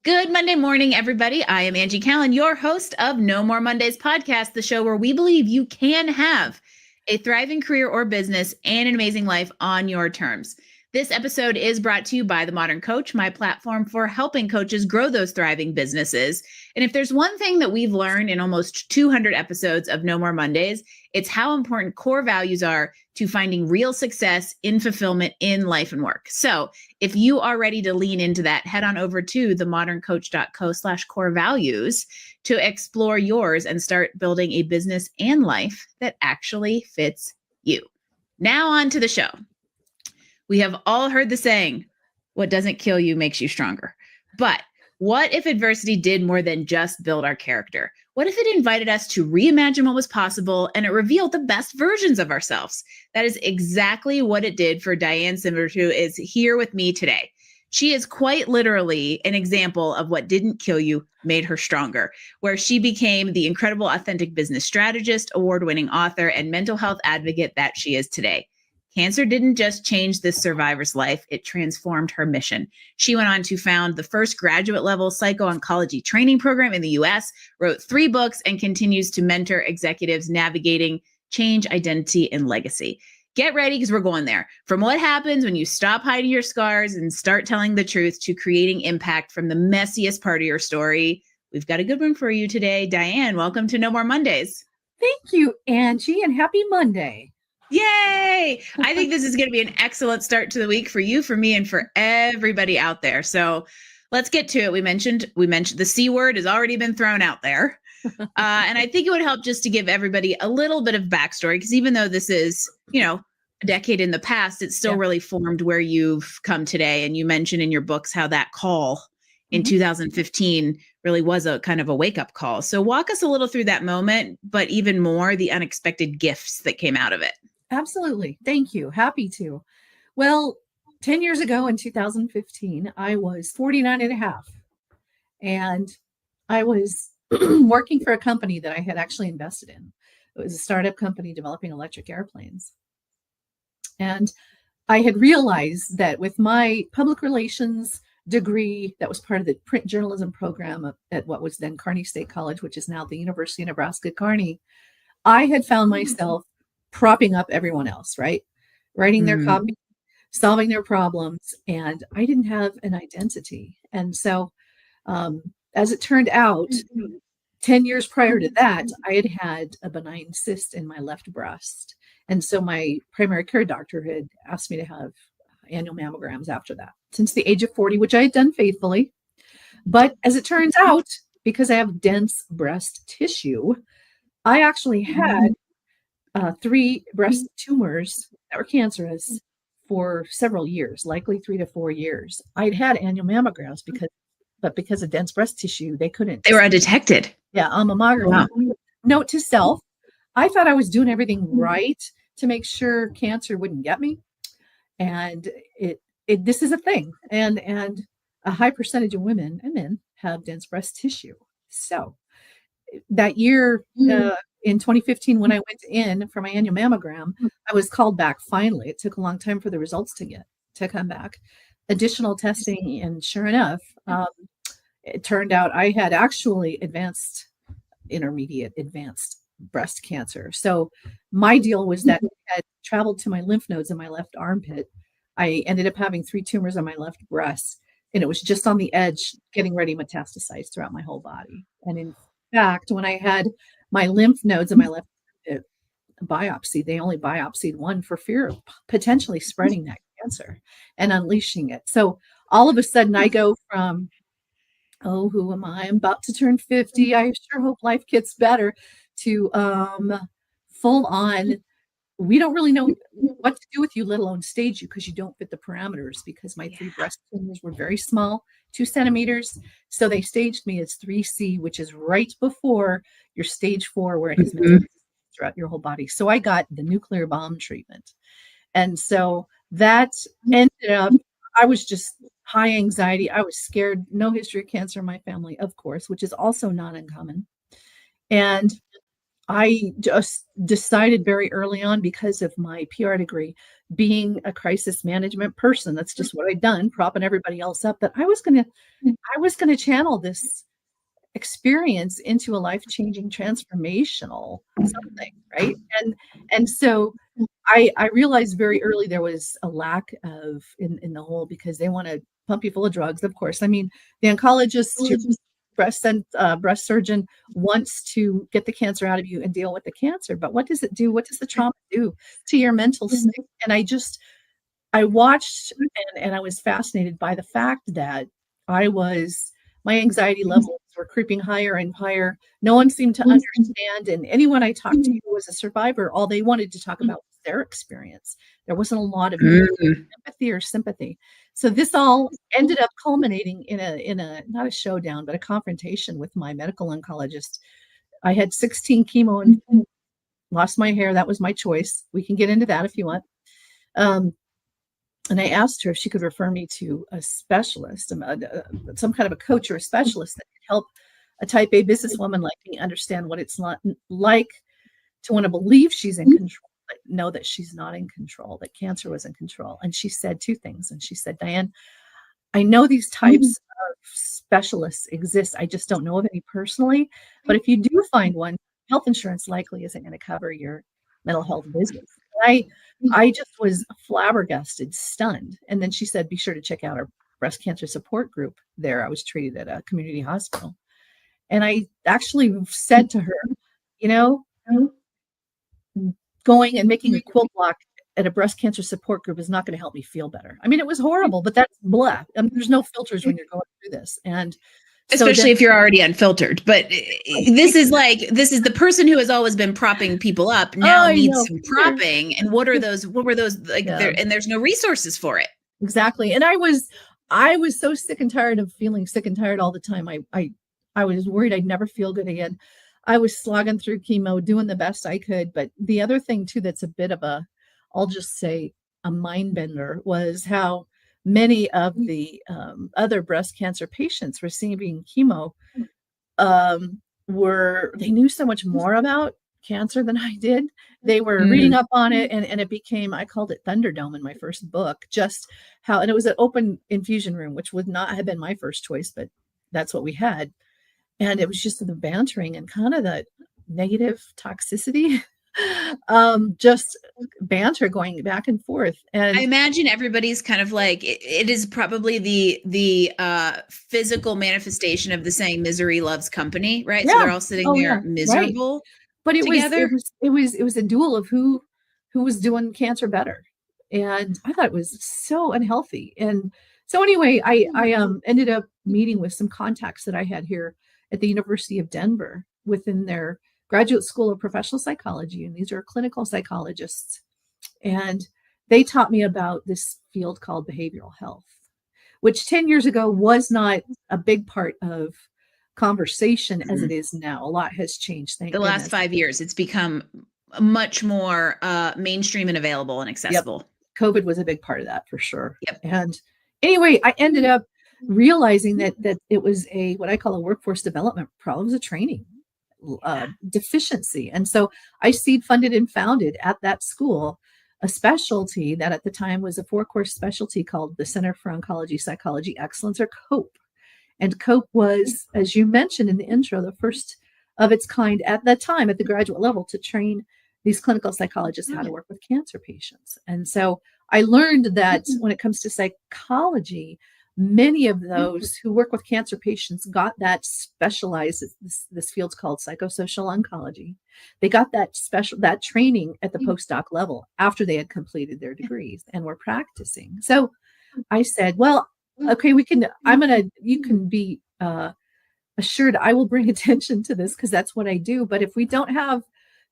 Good Monday morning, everybody. I am Angie Callen, your host of No More Mondays podcast, the show where we believe you can have a thriving career or business and an amazing life on your terms. This episode is brought to you by The Modern Coach, my platform for helping coaches grow those thriving businesses. And if there's one thing that we've learned in almost 200 episodes of No More Mondays, it's how important core values are to finding real success in fulfillment in life and work. So if you are ready to lean into that, head on over to themoderncoach.co/core values to explore yours and start building a business and life that actually fits you. Now on to the show. We have all heard the saying, what doesn't kill you makes you stronger. But what if adversity did more than just build our character? What if it invited us to reimagine what was possible and it revealed the best versions of ourselves? That is exactly what it did for Diane Simard, who is here with me today. She is quite literally an example of what didn't kill you made her stronger, where she became the incredible authentic business strategist, award-winning author, and mental health advocate that she is today. Cancer didn't just change this survivor's life, it transformed her mission. She went on to found the first graduate-level psycho-oncology training program in the US, wrote 3 books, and continues to mentor executives navigating change, identity, and legacy. Get ready because we're going there. From what happens when you stop hiding your scars and start telling the truth to creating impact from the messiest part of your story, we've got a good one for you today. Diane, welcome to No More Mondays. Thank you, Angie, and happy Monday. Yay! I think this is going to be an excellent start to the week for you, for me, and for everybody out there. So let's get to it. We mentioned the C word has already been thrown out there. And I think it would help just to give everybody a little bit of backstory, because even though this is, a decade in the past, it's still really formed where you've come today. And you mentioned in your books how that call in 2015 really was a kind of a wake-up call. So walk us a little through that moment, but even more the unexpected gifts that came out of it. Absolutely. Thank you. Happy to. Well, 10 years ago in 2015, I was 49 and a half. And I was working for a company that I had actually invested in. It was a startup company developing electric airplanes. And I had realized that with my public relations degree that was part of the print journalism program at what was then Kearney State College, which is now the University of Nebraska Kearney, I had found myself propping up everyone else, right? Writing their copy, solving their problems, and I didn't have an identity. And so as it turned out, 10 years prior to that, I had had a benign cyst in my left breast. And so my primary care doctor had asked me to have annual mammograms after that, since the age of 40, which I had done faithfully. But as it turns out, because I have dense breast tissue, I actually had 3 breast tumors that were cancerous for several years, likely 3 to 4 years. I'd had annual mammograms because of dense breast tissue, they couldn't. They were undetected. Yeah, on mammography. Wow. Note to self, I thought I was doing everything right to make sure cancer wouldn't get me. And this is a thing. And a high percentage of women and men have dense breast tissue. So that year, in 2015, when I went in for my annual mammogram, I was called back finally. It took a long time for the results to come back. Additional testing, and sure enough, it turned out I had actually intermediate advanced breast cancer. So my deal was that it had traveled to my lymph nodes in my left armpit. I ended up having 3 tumors on my left breast, and it was just on the edge, getting ready to metastasize throughout my whole body. And in fact, when I had my lymph nodes in my left biopsy, they only biopsied one for fear of potentially spreading that cancer and unleashing it. So all of a sudden I go from, oh, who am I? I'm about to turn 50. I sure hope life gets better, to full on, we don't really know what to do with you, let alone stage you, because you don't fit the parameters, because my 3 breast tumors were very small, 2 centimeters. So they staged me as 3C, which is right before your stage 4, where it has throughout your whole body. So I got the nuclear bomb treatment. And so that ended up, I was just high anxiety. I was scared. No history of cancer in my family, of course, which is also not uncommon. And I just decided very early on, because of my PR degree, being a crisis management person, that's just what I'd done, propping everybody else up, that I was gonna channel this experience into a life-changing transformational something, right? And so I realized very early there was a lack of in the whole, because they want to pump you full of drugs, of course. I mean, the oncologist, your breast surgeon wants to get the cancer out of you and deal with the cancer, but what does it do? What does the trauma do to your mental state? And I watched, and I was fascinated by the fact that my anxiety levels were creeping higher and higher. No one seemed to understand. And anyone I talked to who was a survivor, all they wanted to talk about was their experience. There wasn't a lot of empathy or sympathy. So this all ended up culminating in a not a showdown, but a confrontation with my medical oncologist. I had 16 chemo and lost my hair. That was my choice. We can get into that if you want. And I asked her if she could refer me to a specialist, some kind of a coach or a specialist that could help a type A businesswoman like me understand what it's like to want to believe she's in control, but know that she's not in control, that cancer was in control. And she said two things. And she said, Diane, I know these types of specialists exist. I just don't know of any personally. But if you do find one, health insurance likely isn't going to cover your mental health business. I just was flabbergasted, stunned. And then she said, be sure to check out our breast cancer support group there. I was treated at a community hospital. And I actually said to her, you know, going and making a quilt block at a breast cancer support group is not going to help me feel better. I mean, it was horrible, but that's blah. I mean, there's no filters when you're going through this. And especially if you're already unfiltered. But this is the person who has always been propping people up now needs some propping. And what were those like? And there's no resources for it. Exactly. And I was so sick and tired of feeling sick and tired all the time. I was worried I'd never feel good again. I was slogging through chemo, doing the best I could. But the other thing too, that's a bit of I'll just say a mind bender, was how many of the other breast cancer patients receiving chemo they knew so much more about cancer than I did. They were reading up on it, and it became, I called it Thunderdome in my first book, just how, and it was an open infusion room, which would not have been my first choice, but that's what we had. And it was just the bantering and kind of the negative toxicity. Just banter going back and forth. And I imagine everybody's kind of like, it is probably the physical manifestation of the saying misery loves company, right? Yeah. So they're all sitting there miserable. Right. But it was a duel of who was doing cancer better. And I thought it was so unhealthy. And so anyway, I ended up meeting with some contacts that I had here at the University of Denver within their Graduate School of Professional Psychology, and these are clinical psychologists. And they taught me about this field called behavioral health, which 10 years ago was not a big part of conversation as it is now. A lot has changed. The last 5 years, it's become much more mainstream and available and accessible. Yep. COVID was a big part of that for sure. Yep. And anyway, I ended up realizing that it was what I call a workforce development problem, it was a training deficiency. And so I seed funded and founded at that school a specialty that at the time was a 4-course specialty called the Center for Oncology Psychology Excellence, or COPE. And COPE was, as you mentioned in the intro, the first of its kind at that time at the graduate level to train these clinical psychologists how to work with cancer patients. And so I learned that when it comes to psychology, many of those who work with cancer patients got that specialized, this field's called psychosocial oncology. They got that training at the postdoc level after they had completed their degrees and were practicing. So I said, well, okay, you can be assured I will bring attention to this because that's what I do. But if we don't have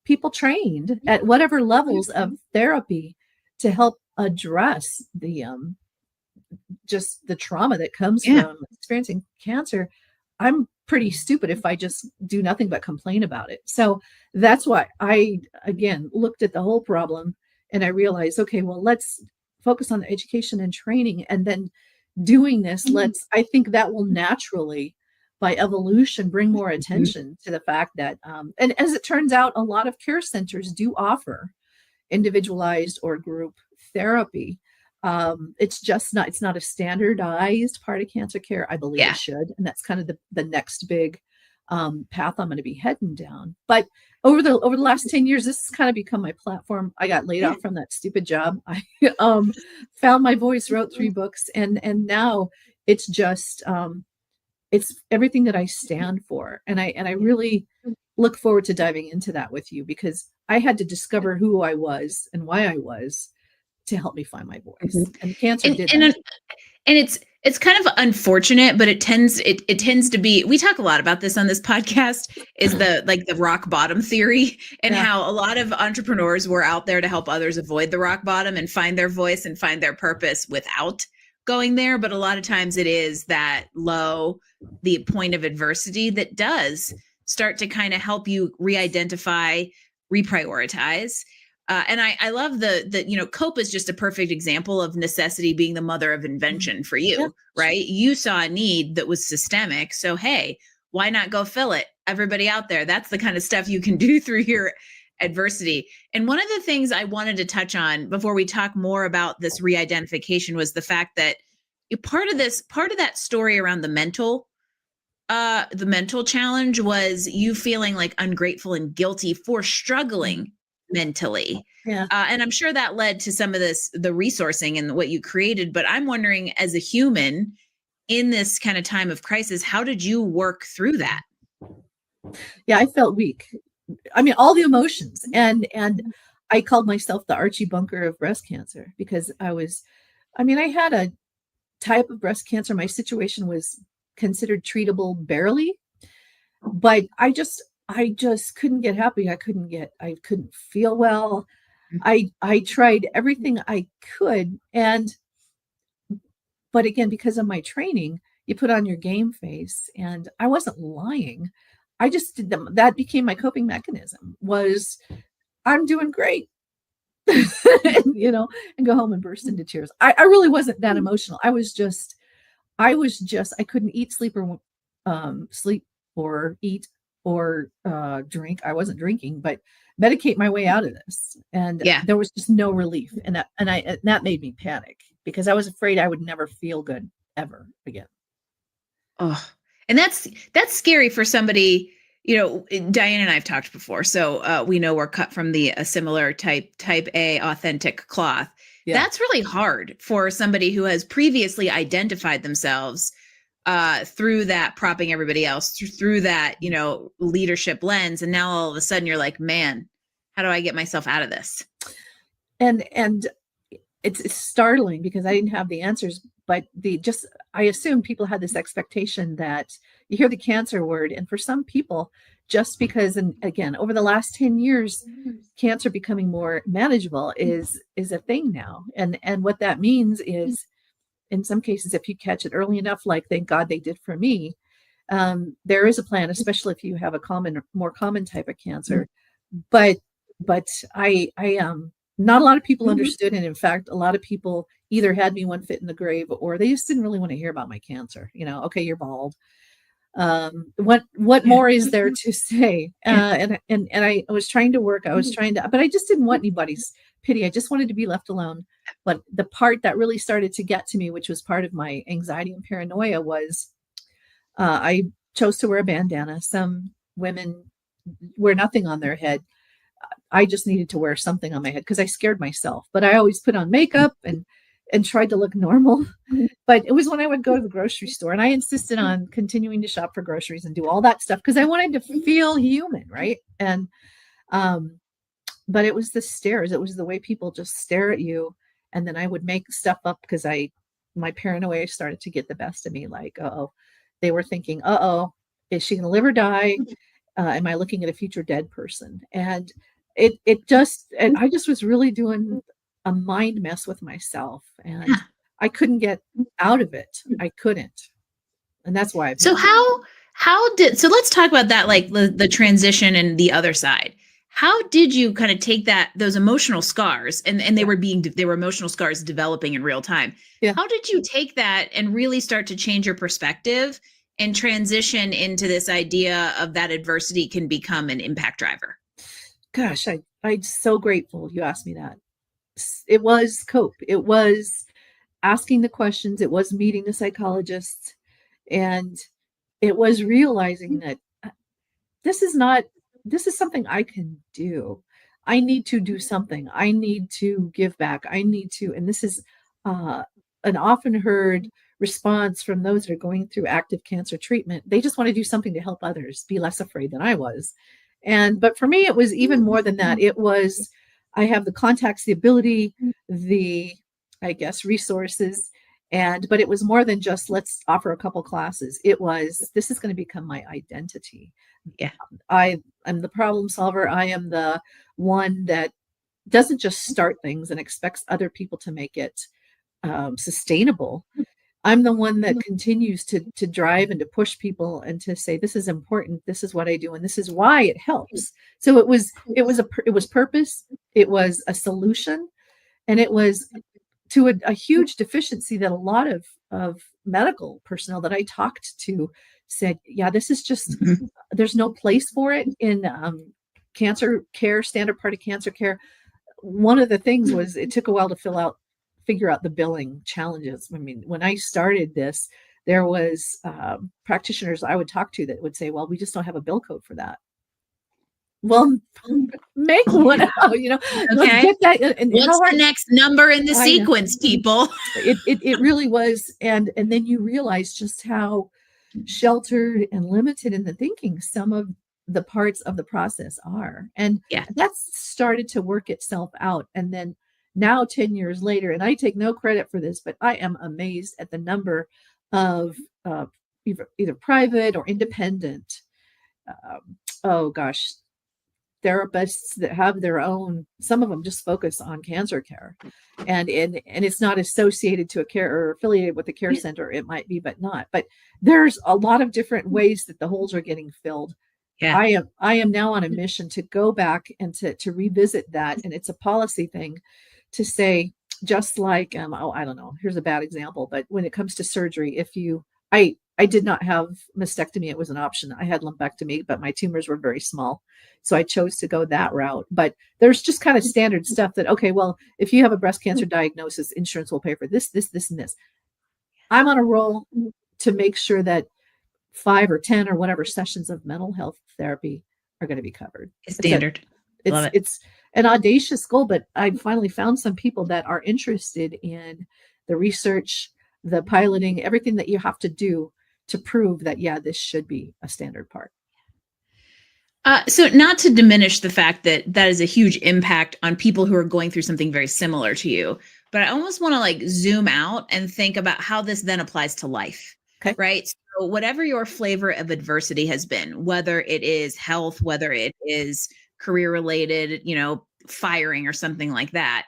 people trained at whatever levels of therapy to help address just the trauma that comes from experiencing cancer, I'm pretty stupid if I just do nothing but complain about it. So that's why I, again, looked at the whole problem and I realized, okay, well, let's focus on the education and training. And then doing this, I think that will naturally, by evolution, bring more attention to the fact that, and as it turns out, a lot of care centers do offer individualized or group therapy. It's not a standardized part of cancer care. I believe it should. And that's kind of the next big path I'm going to be heading down. But over the last 10 years, this has kind of become my platform. I got laid off from that stupid job. I found my voice, wrote 3 books, and now it's just it's everything that I stand for. And I really look forward to diving into that with you, because I had to discover who I was and why I was to help me find my voice. And cancer did that. And it's kind of unfortunate, but it tends to be, we talk a lot about this on this podcast, is the rock bottom theory, and how a lot of entrepreneurs were out there to help others avoid the rock bottom and find their voice and find their purpose without going there. But a lot of times it is that the point of adversity that does start to kind of help you re-identify, reprioritize. And I love the cope is just a perfect example of necessity being the mother of invention for you, right? You saw a need that was systemic. So, hey, why not go fill it? Everybody out there, that's the kind of stuff you can do through your adversity. And one of the things I wanted to touch on before we talk more about this re-identification was the fact that part of that story around the mental challenge was you feeling like ungrateful and guilty for struggling mentally. And I'm sure that led to some of the resourcing and what you created. But I'm wondering, as a human in this kind of time of crisis, how did you work through that? Yeah, I felt weak. I mean, all the emotions. And I called myself the Archie Bunker of breast cancer, because I had a type of breast cancer. My situation was considered treatable barely, but I just couldn't get happy. I couldn't feel well. I tried everything I could. But again, because of my training, you put on your game face, and I wasn't lying. I just did them. That became my coping mechanism, was I'm doing great, and go home and burst into tears. I really wasn't that emotional. I couldn't eat, sleep or eat or drink. I wasn't drinking, but medicate my way out of this. And there was just no relief. And that made me panic, because I was afraid I would never feel good ever again. Oh, and that's scary for somebody, Diane and I have talked before. So we know we're cut from a similar type A authentic cloth. Yeah. That's really hard for somebody who has previously identified themselves through that propping everybody else, through that, leadership lens. And now all of a sudden you're like, man, how do I get myself out of this? And it's startling, because I didn't have the answers, but I assume people had this expectation that you hear the cancer word. And for some people, just because, and again, over the last 10 years, cancer becoming more manageable is a thing now. And what that means is, in some cases, if you catch it early enough, like thank God they did for me, there is a plan, especially if you have a more common type of cancer. But I not a lot of people understood. And in fact, a lot of people either had me one foot in the grave, or they just didn't really want to hear about my cancer. Okay, you're bald. What more is there to say? And I was trying to work. But I just didn't want anybody's pity. I just wanted to be left alone. But the part that really started to get to me, which was part of my anxiety and paranoia, was I chose to wear a bandana. Some women wear nothing on their head. I just needed to wear something on my head because I scared myself. But I always put on makeup and tried to look normal. But it was when I would go to the grocery store, and I insisted on continuing to shop for groceries and do all that stuff because I wanted to feel human, right? And but it was the stares. It was the way people just stare at you. And then I would make stuff up because my paranoia started to get the best of me. Like, they were thinking, is she going to live or die? Am I looking at a future dead person? And I just was really doing a mind mess with myself, and I couldn't get out of it. I couldn't. And that's why. So let's talk about that, like the transition and the other side. How did you kind of take those emotional scars, and they were emotional scars developing in real time. Yeah. How did you take that and really start to change your perspective and transition into this idea of that adversity can become an impact driver? Gosh, I'm so grateful you asked me that. It was cope. It was asking the questions. It was meeting the psychologist. And it was realizing that this is not, this is something I can do. I need to do something. I need to give back. I need to, and this is uh, an often heard response from those that are going through active cancer treatment. They just want to do something to help others be less afraid than I was. But for me, it was even more than that. It was, I have the contacts, the ability, the, I guess, resources. But it was more than just let's offer a couple classes. It was, this is going to become my identity. Yeah. I'm the problem solver. I am the one that doesn't just start things and expects other people to make it sustainable. I'm the one that continues to drive and to push people and to say, this is important. This is what I do. And this is why it helps. So it was purpose. It was a solution. And it was to a huge deficiency that a lot of medical personnel that I talked to said, yeah, this is just, there's no place for it in cancer care, standard part of cancer care. One of the things was it took a while to figure out the billing challenges. I mean, when I started this, there was practitioners I would talk to that would say, well, we just don't have a bill code for that. Well, make one out, you know. Okay. Let's get that. And what's the next number in the sequence, people? It really was. And then you realize just how sheltered and limited in the thinking some of the parts of the process are. And that's started to work itself out. And then now 10 years later, and I take no credit for this, but I am amazed at the number of either private or independent, therapists that have their own, some of them just focus on cancer care, and it's not associated to a care or affiliated with a care center. It might be, but not. But there's a lot of different ways that the holes are getting filled. Yeah. I am now on a mission to go back and to revisit that. And it's a policy thing to say, just like, I don't know, here's a bad example, but when it comes to surgery, I did not have mastectomy. It was an option. I had lumpectomy, but my tumors were very small. So I chose to go that route. But there's just kind of standard stuff that, okay, well, if you have a breast cancer diagnosis, insurance will pay for this, this, this, and this. I'm on a roll to make sure that 5 or 10 or whatever sessions of mental health therapy are going to be covered. It's standard. It's an audacious goal, but I finally found some people that are interested in the research, the piloting, everything that you have to do to prove that, yeah, this should be a standard part. So not to diminish the fact that that is a huge impact on people who are going through something very similar to you, but I almost want to like zoom out and think about how this then applies to life, right? So whatever your flavor of adversity has been, whether it is health, whether it is career related, you know, firing or something like that,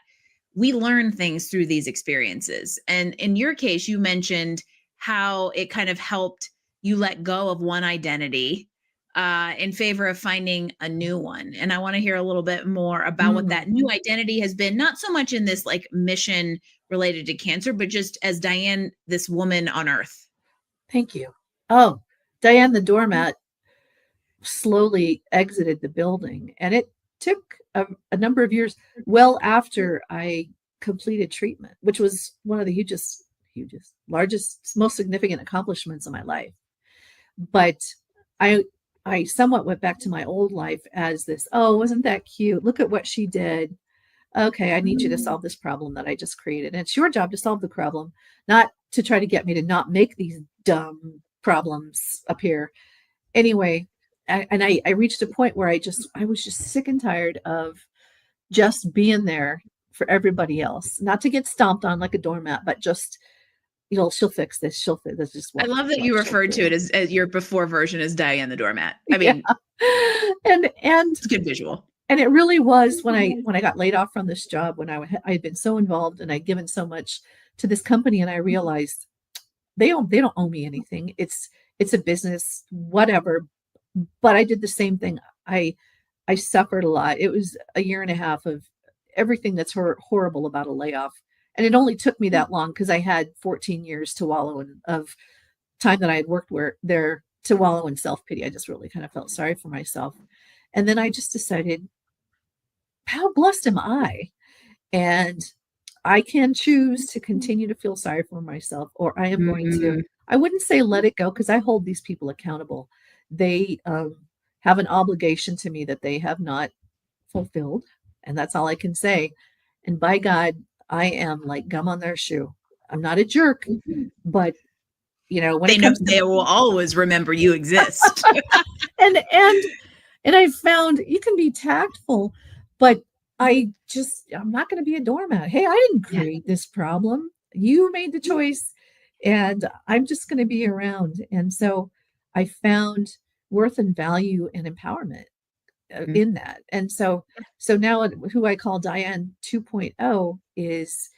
we learn things through these experiences. And in your case, you mentioned how it kind of helped you let go of one identity in favor of finding a new one. And I want to hear a little bit more about what that new identity has been, not so much in this like mission related to cancer, but just as Diane, this woman on earth. Thank you. Oh, Diane, the doormat, slowly exited the building. And it took a number of years, well after I completed treatment, which was one of the hugest, largest, most significant accomplishments of my life. But I somewhat went back to my old life as this, oh, wasn't that cute? Look at what she did. Okay, I need you to solve this problem that I just created. And it's your job to solve the problem, not to try to get me to not make these dumb problems appear. Anyway, I reached a point where I was just sick and tired of just being there for everybody else, not to get stomped on like a doormat, but just, you know, she'll fix this. She'll fix this. Just I love that you referred to it as your before version as Diane the doormat. I mean, and it's a good visual. And it really was when I got laid off from this job, when I had been so involved and I'd given so much to this company, and I realized they don't owe me anything. It's a business, whatever. But I did the same thing. I suffered a lot. It was a year and a half of everything that's horrible about a layoff. And it only took me that long because I had 14 years to wallow in of time that I had worked there to wallow in self-pity. I just really kind of felt sorry for myself. And then I just decided, how blessed am I? And I can choose to continue to feel sorry for myself, or I am going to, Mm-hmm. I wouldn't say let it go, because I hold these people accountable. They have an obligation to me that they have not fulfilled. And that's all I can say. And by God, I am like gum on their shoe. I'm not a jerk, but when They it know comes to they will always remember you exist. and I found you can be tactful, but I'm not going to be a doormat. Hey, I didn't Yeah. create this problem. You made the choice, and I'm just going to be around. And so I found worth and value and empowerment Mm. in that. And so now who I call Diane 2.0 is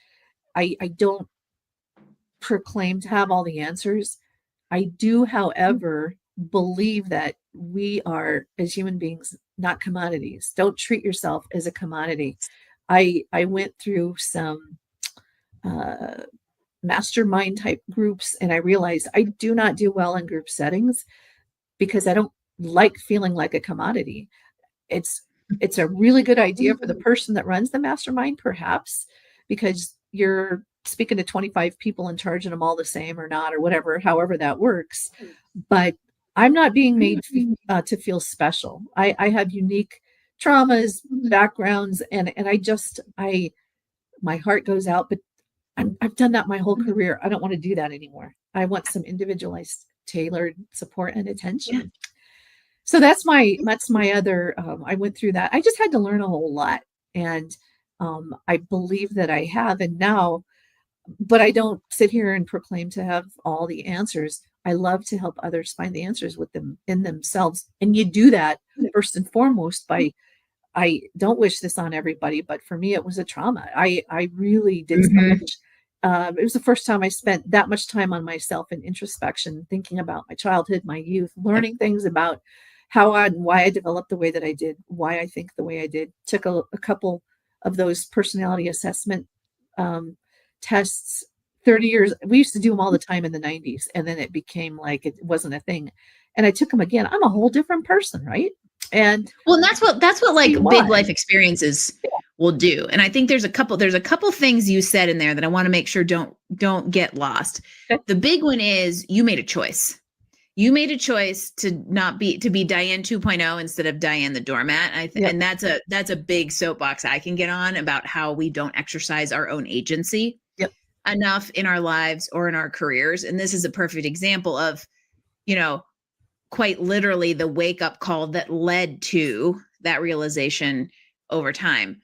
I don't proclaim to have all the answers. I do, however, believe that we are, as human beings, not commodities. Don't treat yourself as a commodity. I went through some uh, mastermind type groups, and I realized I do not do well in group settings because I don't like feeling like a commodity. It's it's a really good idea for the person that runs the mastermind, perhaps, because you're speaking to 25 people and charging them all the same or not, or whatever, however that works. But I'm not being made to feel special. I have unique traumas, backgrounds, and I my heart goes out. But I've done that my whole career. I don't want to do that anymore. I want some individualized, tailored support and Yeah. attention. So that's my other. I went through that. I just had to learn a whole lot, and I believe that I have. And now, but I don't sit here and proclaim to have all the answers. I love to help others find the answers with them in themselves, and you do that first and foremost by. I don't wish this on everybody, but for me, it was a trauma. I really did so Mm-hmm. much. It was the first time I spent that much time on myself in introspection, thinking about my childhood, my youth, learning things about how and why I developed the way that I did, why I think the way I did. Took a couple of those personality assessment um, tests. 30 years, we used to do them all the time in the 90s, and then it became like it wasn't a thing. And I took them again. I'm a whole different person, right? And Well, and that's what like why? big life experiences will do. And I think there's a couple things you said in there that I want to make sure don't get lost. Okay. The big one is you made a choice. You made a choice to be Diane 2.0 instead of Diane the doormat. Yep. And that's a big soapbox I can get on about how we don't exercise our own agency Yep. enough in our lives or in our careers. And this is a perfect example of, quite literally the wake up call that led to that realization over time.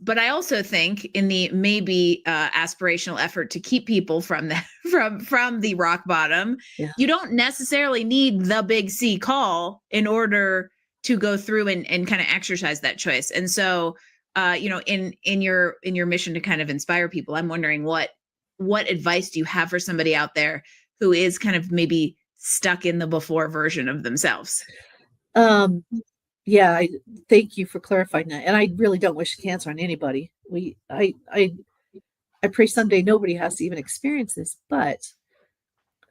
But I also think in the maybe aspirational effort to keep people from that from the rock bottom, Yeah. you don't necessarily need the big C call in order to go through and kind of exercise that choice. And so, in your mission to kind of inspire people, I'm wondering what advice do you have for somebody out there who is kind of maybe stuck in the before version of themselves? Yeah, thank you for clarifying that. And I really don't wish cancer on anybody. I pray someday nobody has to even experience this. But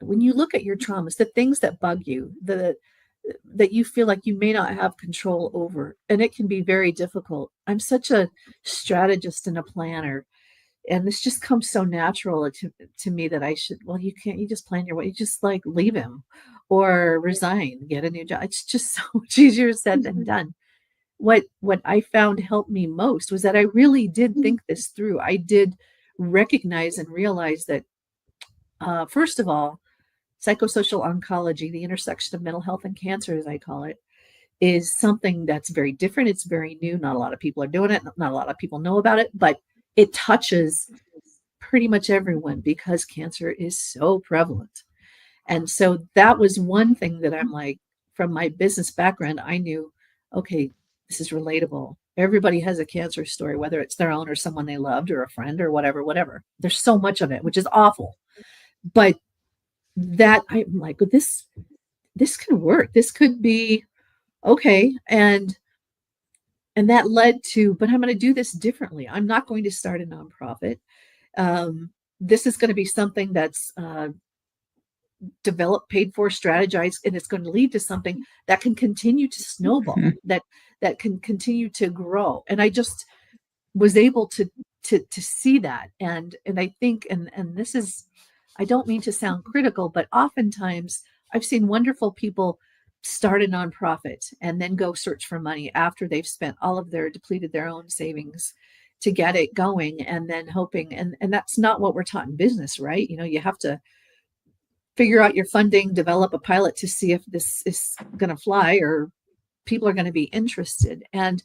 when you look at your traumas, the things that bug you, that you feel like you may not have control over, and it can be very difficult. I'm such a strategist and a planner, and this just comes so natural to me that I should, well, you just plan your way. You just like leave him or resign, get a new job. It's just so much easier said than done. What I found helped me most was that I really did think this through. I did recognize and realize that, first of all, psychosocial oncology, the intersection of mental health and cancer, as I call it, is something that's very different. It's very new. Not a lot of people are doing it. Not a lot of people know about it, but it touches pretty much everyone because cancer is so prevalent. And so that was one thing that I'm like, from my business background, I knew, okay, this is relatable. Everybody has a cancer story, whether it's their own or someone they loved or a friend or whatever. There's so much of it, which is awful. But that I'm like, this can work. This could be okay. And that led to, but I'm going to do this differently. I'm not going to start a nonprofit. This is going to be something that's develop, paid for, strategize, and it's going to lead to something that can continue to snowball, that can continue to grow. And I just was able to see that. And I think, and this is, I don't mean to sound critical, but oftentimes I've seen wonderful people start a nonprofit and then go search for money after they've spent all of depleted their own savings to get it going, and then hoping, and that's not what we're taught in business, right? You have to figure out your funding, develop a pilot to see if this is going to fly or people are going to be interested. And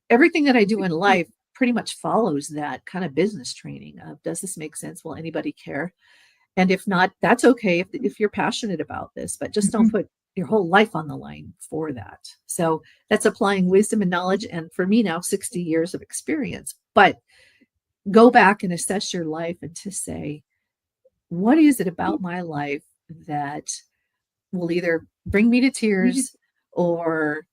everything that I do in life pretty much follows that kind of business training of, does this make sense? Will anybody care? And if not, that's okay if you're passionate about this, but just don't put your whole life on the line for that. So that's applying wisdom and knowledge. And for me now, 60 years of experience. But go back and assess your life and to say, what is it about my life that will either bring me to tears, or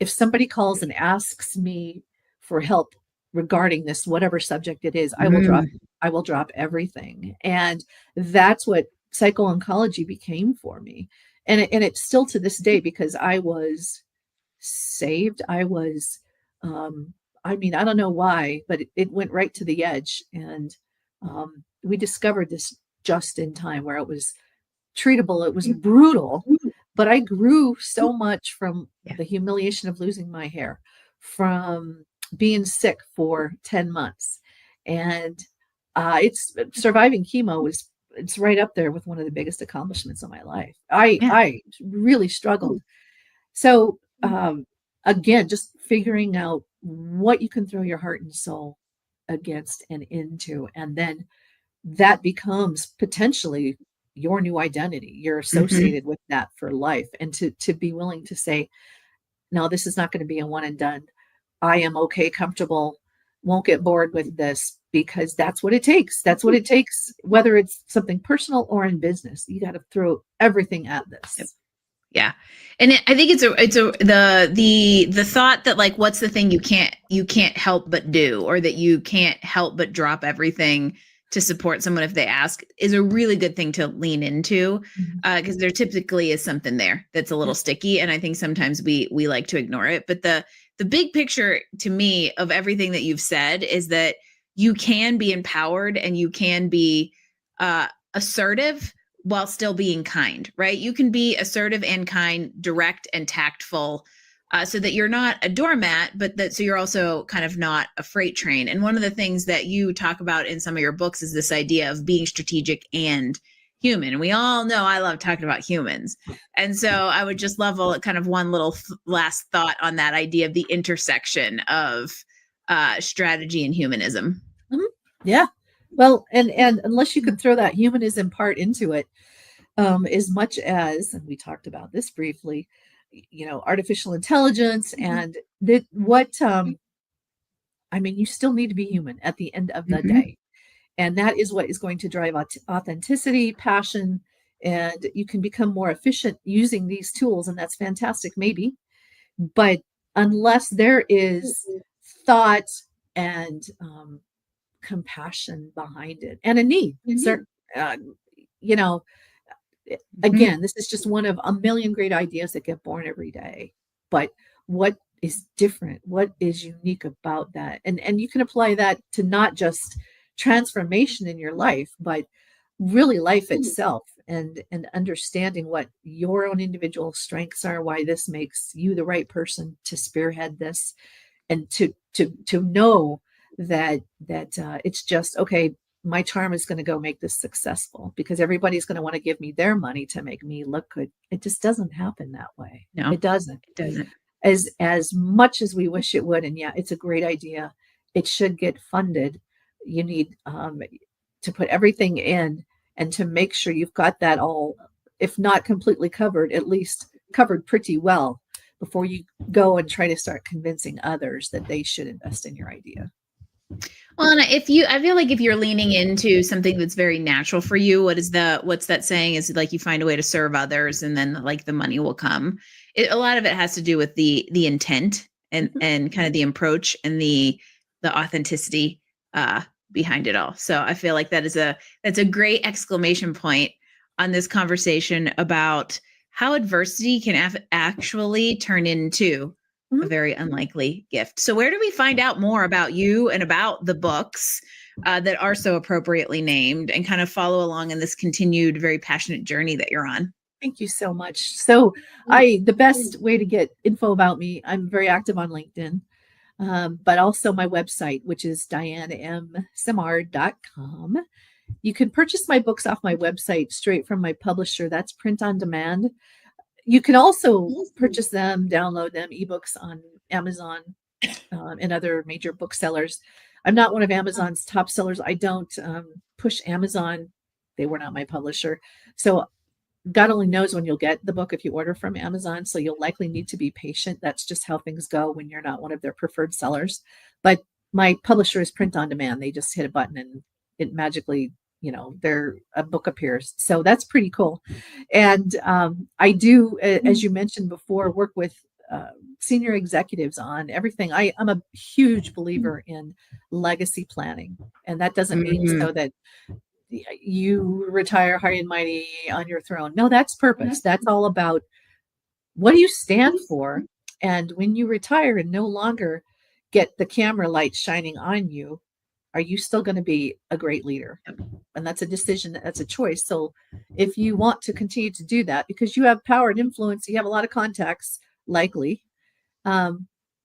if somebody calls and asks me for help regarding this, whatever subject it is, I will drop everything. And that's what psycho-oncology became for me. And it's still to this day, because I was saved. I was, I don't know why, but it went right to the edge. And we discovered this just in time, where it was treatable. It was brutal, but I grew so much from the humiliation of losing my hair, from being sick for 10 months. And it's surviving chemo it's right up there with one of the biggest accomplishments of my life. I really struggled. So again, just figuring out what you can throw your heart and soul against and into, and then that becomes potentially your new identity. You're associated with that for life. And to be willing to say, no, this is not going to be a one and done. I am okay, comfortable, won't get bored with this, because that's what it takes. That's what it takes, whether it's something personal or in business. You got to throw everything at this. Yeah. And I think it's the thought that, like, what's the thing you can't help but do, or that you can't help but drop everything to support someone if they ask, is a really good thing to lean into, because there typically is something there that's a little sticky. And I think sometimes we like to ignore it. But the big picture to me of everything that you've said is that you can be empowered and you can be assertive while still being kind, right? You can be assertive and kind, direct and tactful, so that you're not a doormat, but so you're also kind of not a freight train. And one of the things that you talk about in some of your books is this idea of being strategic and human. And we all know I love talking about humans. And so I would just love kind of one little last thought on that idea of the intersection of strategy and humanism. Yeah. Well, and unless you could throw that humanism part into it, as much as, and we talked about this briefly, artificial intelligence and you still need to be human at the end of the day. And that is what is going to drive authenticity, passion, and you can become more efficient using these tools. And that's fantastic, maybe. But unless there is thought and compassion behind it and a need, again, this is just one of a million great ideas that get born every day. But what is different? What is unique about that? And you can apply that to not just transformation in your life, but really life itself, and understanding what your own individual strengths are, why this makes you the right person to spearhead this, and to know that it's just, okay, my charm is going to go make this successful, because everybody's going to want to give me their money to make me look good. It just doesn't happen that way. No, it doesn't. It doesn't. As much as we wish it would. And yeah, it's a great idea. It should get funded. You need to put everything in, and to make sure you've got that all, if not completely covered, at least covered pretty well, before you go and try to start convincing others that they should invest in your idea. Well, and I feel like if you're leaning into something that's very natural for you, what's that saying, is like you find a way to serve others and then like the money will come. A lot of it has to do with the intent and kind of the approach and the authenticity behind it all. So I feel like that's a great exclamation point on this conversation about how adversity can actually turn into a very unlikely gift. So where do we find out more about you and about the books that are so appropriately named, and kind of follow along in this continued, very passionate journey that you're on? Thank you so much. So the best way to get info about me, I'm very active on LinkedIn, but also my website, which is dianemsimard.com. You can purchase my books off my website straight from my publisher. That's print on demand. You can also purchase them, download them, ebooks on Amazon and other major booksellers. I'm not one of Amazon's top sellers. I don't push Amazon. They were not my publisher. So God only knows when you'll get the book if you order from Amazon. So you'll likely need to be patient. That's just how things go when you're not one of their preferred sellers. But my publisher is print on demand. They just hit a button and it magically, a book appears. So that's pretty cool. And I do, as you mentioned before, work with senior executives on everything. I'm a huge believer in legacy planning. And that doesn't mean so that you retire high and mighty on your throne. No, that's purpose. That's all about what do you stand for? And when you retire and no longer get the camera light shining on you, are you still going to be a great leader? And that's a decision, that's a choice. So if you want to continue to do that, because you have power and influence, you have a lot of contacts, likely,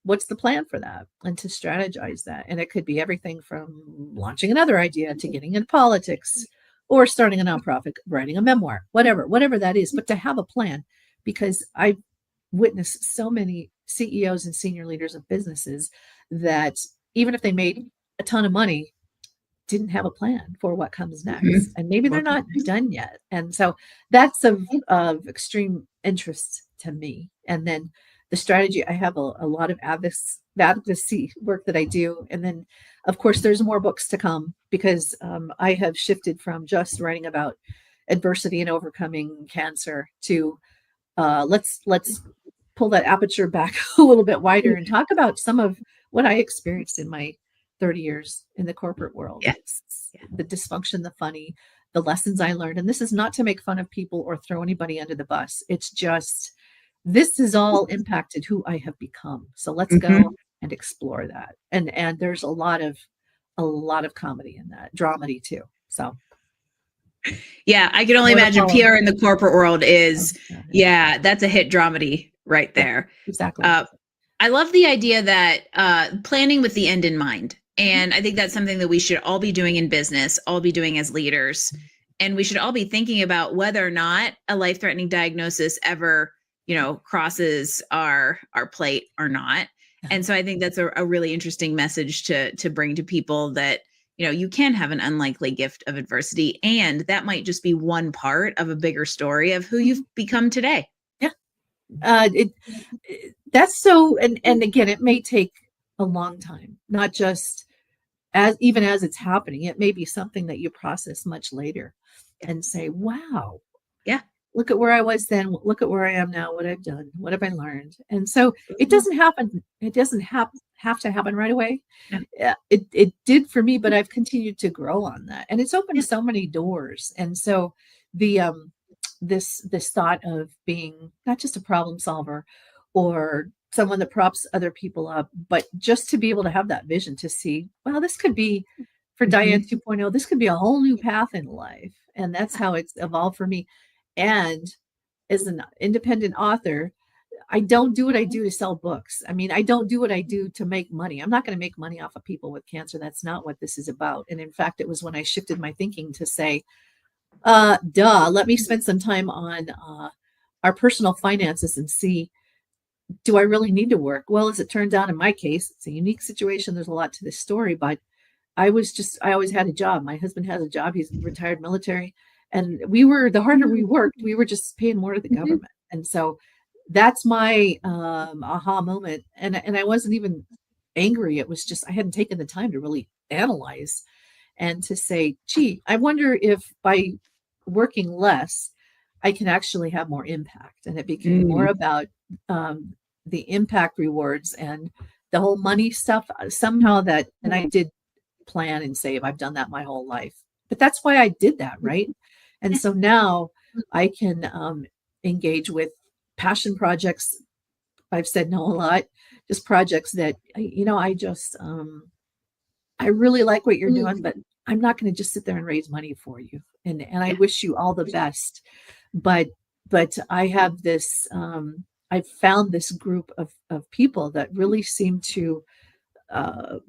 what's the plan for that? And to strategize that. And it could be everything from launching another idea to getting into politics or starting a nonprofit, writing a memoir, whatever that is, but to have a plan, because I've witnessed so many CEOs and senior leaders of businesses that even if they made a ton of money, didn't have a plan for what comes next. And maybe they're not done yet. And so that's of extreme interest to me. And then the strategy, I have a lot of advocacy work that I do. And then, of course, there's more books to come because I have shifted from just writing about adversity and overcoming cancer to let's pull that aperture back a little bit wider and talk about some of what I experienced in my 30 years in the corporate world. Yes. The dysfunction, the funny, the lessons I learned. And this is not to make fun of people or throw anybody under the bus. It's just, this has all impacted who I have become. So let's go and explore that. And there's a lot of comedy in that, dramedy too. So yeah, I can only imagine PR in the corporate world is, that's a hit dramedy right there. Exactly. I love the idea that planning with the end in mind. And I think that's something that we should all be doing in business, all be doing as leaders. And we should all be thinking about whether or not a life-threatening diagnosis ever, crosses our plate or not. And so I think that's a really interesting message to bring to people that, you can have an unlikely gift of adversity. And that might just be one part of a bigger story of who you've become today. Yeah. That's so, and again, it may take a long time, not just even as it's happening. It may be something that you process much later and say, wow, look at where I was then. Look at where I am now, what I've done, what have I learned? And so it doesn't happen. It doesn't have to happen right away. Yeah. It did for me, but I've continued to grow on that. And it's opened so many doors. And so this thought of being not just a problem solver or someone that props other people up, but just to be able to have that vision to see, well, this could be for Diane 2.0, this could be a whole new path in life. And that's how it's evolved for me. And as an independent author, I don't do what I do to sell books. I mean, I don't do what I do to make money. I'm not going to make money off of people with cancer. That's not what this is about. And in fact, it was when I shifted my thinking to say, let me spend some time on our personal finances and see, do I really need to work? Well, as it turns out, in my case, it's a unique situation. There's a lot to this story, but I always had a job. My husband has a job. He's retired military. And the harder we worked, we were just paying more to the government. And so that's my aha moment. And I wasn't even angry. It was just, I hadn't taken the time to really analyze and to say, gee, I wonder if by working less, I can actually have more impact. And it became more about the impact rewards and the whole money stuff somehow and I did plan and save. I've done that my whole life, but that's why I did that. Right. And so now I can engage with passion projects. I've said no a lot, just projects that, I really like what you're doing, but I'm not going to just sit there and raise money for you. And I Yeah. wish you all the best. But I have this, I've found this group of people that really seem to uh,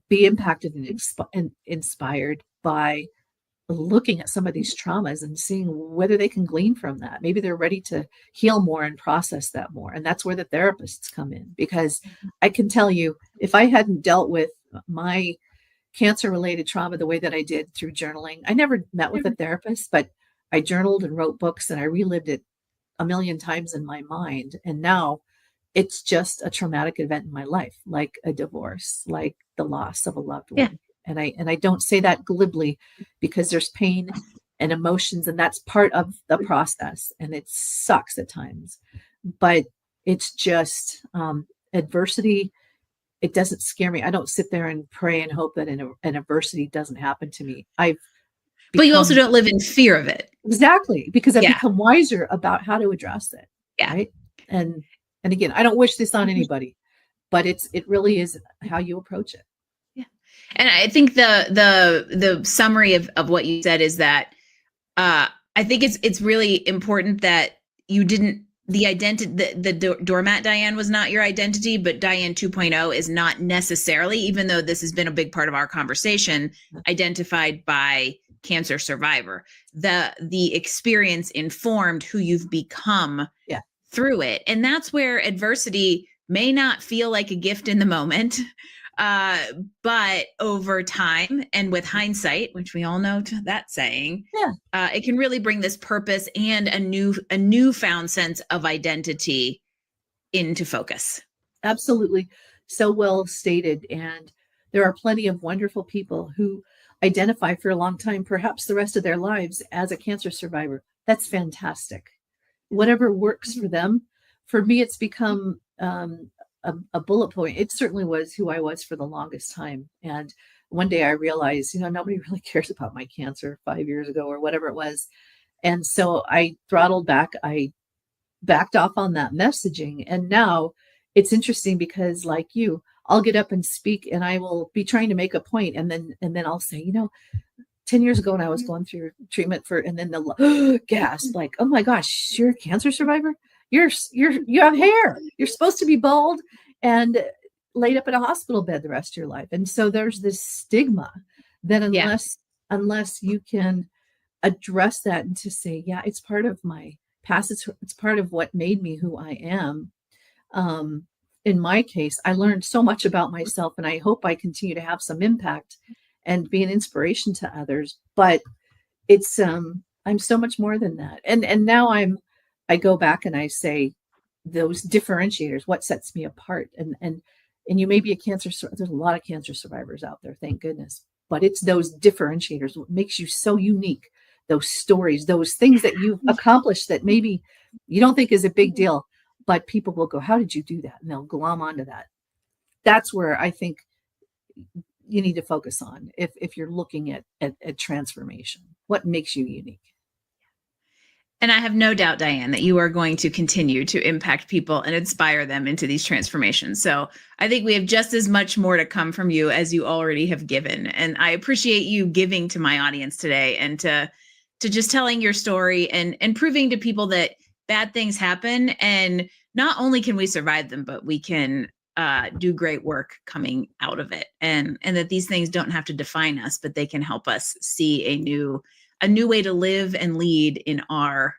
be impacted and inspired by looking at some of these traumas and seeing whether they can glean from that. Maybe they're ready to heal more and process that more. And that's where the therapists come in, because I can tell you, if I hadn't dealt with my cancer related trauma the way that I did through journaling, I never met with a therapist, but I journaled and wrote books and I relived it a million times in my mind. And now it's just a traumatic event in my life, like a divorce, like the loss of a loved Yeah. one. And I don't say that glibly, because there's pain and emotions, and that's part of the process. And it sucks at times, but it's just adversity. It doesn't scare me. I don't sit there and pray and hope that an adversity doesn't happen to me. But you also don't live in fear of it. Exactly, because I've Yeah. become wiser about how to address it. Yeah. Right. And again, I don't wish this on anybody, but it really is how you approach it. Yeah. And I think the summary of what you said is that I think it's really important that you didn't, the identity, the doormat Diane was not your identity, but Diane 2.0 is not necessarily, even though this has been a big part of our conversation, identified by cancer survivor. The experience informed who you've become through it. And that's where adversity may not feel like a gift in the moment. But over time and with hindsight, which we all know that saying, it can really bring this purpose and a newfound sense of identity into focus. Absolutely. So well stated. And there are plenty of wonderful people who identify for a long time, perhaps the rest of their lives, as a cancer survivor. That's fantastic. Whatever works for them. For me, it's become a bullet point. It certainly was who I was for the longest time. And one day I realized, nobody really cares about my cancer 5 years ago or whatever it was. And so I throttled back. I backed off on that messaging. And now it's interesting because, like you, I'll get up and speak and I will be trying to make a point. And then I'll say, 10 years ago when I was going through treatment and then the gasp, like, oh my gosh, you're a cancer survivor? You have hair. You're supposed to be bald and laid up in a hospital bed the rest of your life. And so there's this stigma that unless you can address that and to say, it's part of my past. It's part of what made me who I am. In my case, I learned so much about myself, and I hope I continue to have some impact and be an inspiration to others. But it's I'm so much more than that. And now I go back and I say those differentiators, what sets me apart. And you may be there's a lot of cancer survivors out there, thank goodness. But it's those differentiators, what makes you so unique, those stories, those things that you've accomplished that maybe you don't think is a big deal, but people will go, how did you do that? And they'll glom onto that. That's where I think you need to focus on if you're looking at transformation. What makes you unique? And I have no doubt, Diane, that you are going to continue to impact people and inspire them into these transformations. So I think we have just as much more to come from you as you already have given. And I appreciate you giving to my audience today and to just telling your story and proving to people that bad things happen. And not only can we survive them, but we can do great work coming out of it. And that these things don't have to define us, but they can help us see a new way to live and lead in our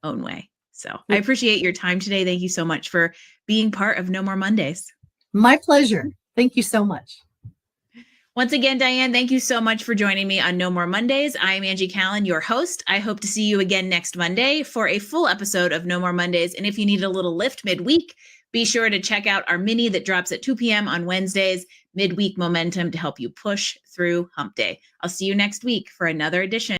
own way. So I appreciate your time today. Thank you so much for being part of No More Mondays. My pleasure. Thank you so much. Once again, Diane, thank you so much for joining me on No More Mondays. I'm Angie Callen, your host. I hope to see you again next Monday for a full episode of No More Mondays. And if you need a little lift midweek, be sure to check out our mini that drops at 2 p.m. on Wednesdays, Midweek Momentum, to help you push through hump day. I'll see you next week for another edition.